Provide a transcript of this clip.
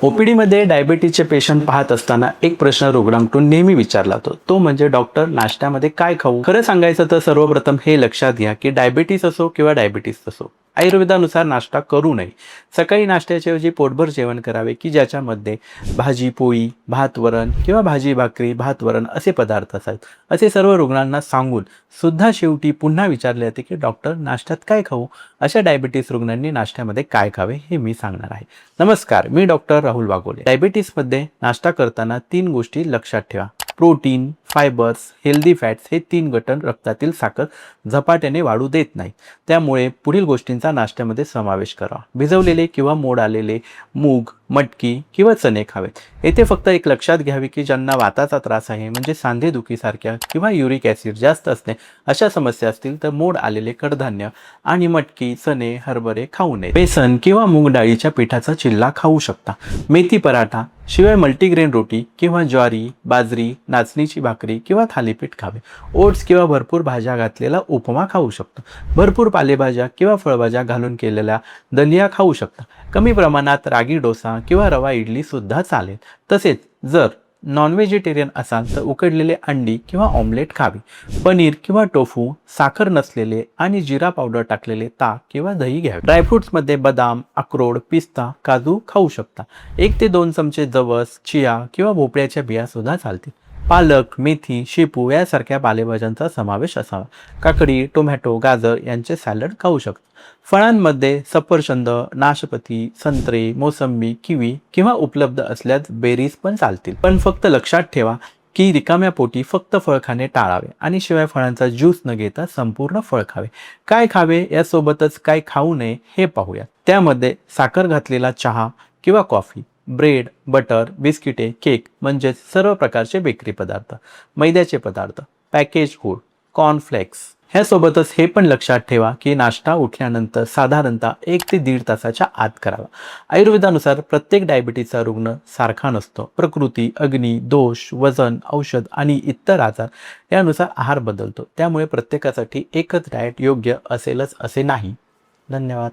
ओपीडीमध्ये डायबिटीजचे patient पाहत असताना एक प्रश्न रुग्णांकडून नेहमी विचारला जातो, तो म्हणजे डॉक्टर नाश्त्यामध्ये काय खाऊ? खरं सांगायचं तर सर्वप्रथम हे लक्षात घ्या की डायबिटीस असो किंवा डायबिटीस असो, आयुर्वेदानुसार नाश्ता करू नये. सकाळी नाश्त्याच्या ऐवजी पोटभर जेवण करावे की ज्याच्यामध्ये भाजी पोळी, भात वरण किंवा भाजी भाकरी भात वरण असे पदार्थ असावेत. असे सर्व रुग्णांना सांगून सुद्धा शेवटी पुन्हा विचारले जाते की डॉक्टर नाश्त्यात काय खाऊ? अशा डायबिटीस रुग्णांनी नाश्त्यामध्ये काय खावे हे मी सांगणार आहे. नमस्कार, मी डॉक्टर राहुल वाघोले. डायबिटीसमध्ये नाश्ता करताना 3 गोष्टी लक्षात ठेवा. प्रोटीन, फायबर्स, हेल्दी फॅट्स हे 3 घटक रक्तातील साखर झपाट्याने वाढू देत नाही. त्यामुळे पुढील गोष्टींचा नाश्त्यामध्ये समावेश करा. भिजवलेले किंवा मोड आलेले मूग, मटकी किंवा चणे खावेत. येथे फक्त एक लक्षात घ्यावे की ज्यांना वाताचा त्रास आहे, म्हणजे सांधेदुखीसारख्या किंवा युरिक ॲसिड जास्त असणे अशा समस्या असतील तर मोड आलेले कडधान्य आणि मटकी, चणे, हरभरे खाऊ नये. बेसन किंवा मूग डाळीच्या पिठाचा चिल्ला खाऊ शकता. मेथी पराठा शिवाय मल्टीग्रेन रोटी किंवा ज्वारी, बाजरी, नाचणीची भाकरी किंवा थालीपीठ खावे. ओट्स किंवा भरपूर भाज्या घातलेला उपमा खाऊ शकतो. भरपूर पालेभाज्या किंवा फळभाज्या घालून केलेला दलिया खाऊ शकता. कमी प्रमाणात रागी डोसा किंवा रवा इडली सुद्धा चालेल. तसेच जर नॉन व्हेजिटेरियन असाल तर उकडलेले अंडी किंवा ऑमलेट खावे. पनीर किंवा टोफू, साखर नसलेले आणि जिरा पावडर टाकलेले ताक किंवा दही घ्यावे. ड्रायफ्रुट्समध्ये बदाम, अक्रोड, पिस्ता, काजू खाऊ शकता. 1 ते 2 चमचे जवस, चिया किंवा भोपळ्याच्या बिया सुद्धा चालतील. पालक, मेथी, शेपू यासारख्या पालेभाज्यांचा समावेश असावा. काकडी, टोमॅटो, गाजर यांचे सॅलड खाऊ शकता. फळांमध्ये सफरचंद, नाशपती, संत्रे, मोसंबी, किवी किंवा उपलब्ध असल्यास बेरीज पण चालतील. पण फक्त लक्षात ठेवा की रिकाम्या पोटी फक्त फळ खाणे टाळावे आणि शिवाय फळांचा ज्यूस न घेता संपूर्ण फळ खावे. काय खावे यासोबतच काय खाऊ नये हे पाहूया. त्यामध्ये साखर घातलेला चहा किंवा कॉफी, ब्रेड, बटर, बिस्किटे, केक म्हणजेच सर्व प्रकारचे बेकरी पदार्थ, मैद्याचे पदार्थ, पॅकेज फूड, कॉर्नफ्लेक्स. ह्यासोबतच हे पण लक्षात ठेवा की नाश्ता उठल्यानंतर साधारणतः 1 ते 1.5 तासाच्या आत करावा. आयुर्वेदानुसार प्रत्येक डायबिटीसचा रुग्ण सारखा नसतो. प्रकृती, अग्नी, दोष, वजन, औषध आणि इतर आजार यानुसार आहार बदलतो. त्यामुळे प्रत्येकासाठी एकच डाएट योग्य असेलच असे नाही. धन्यवाद.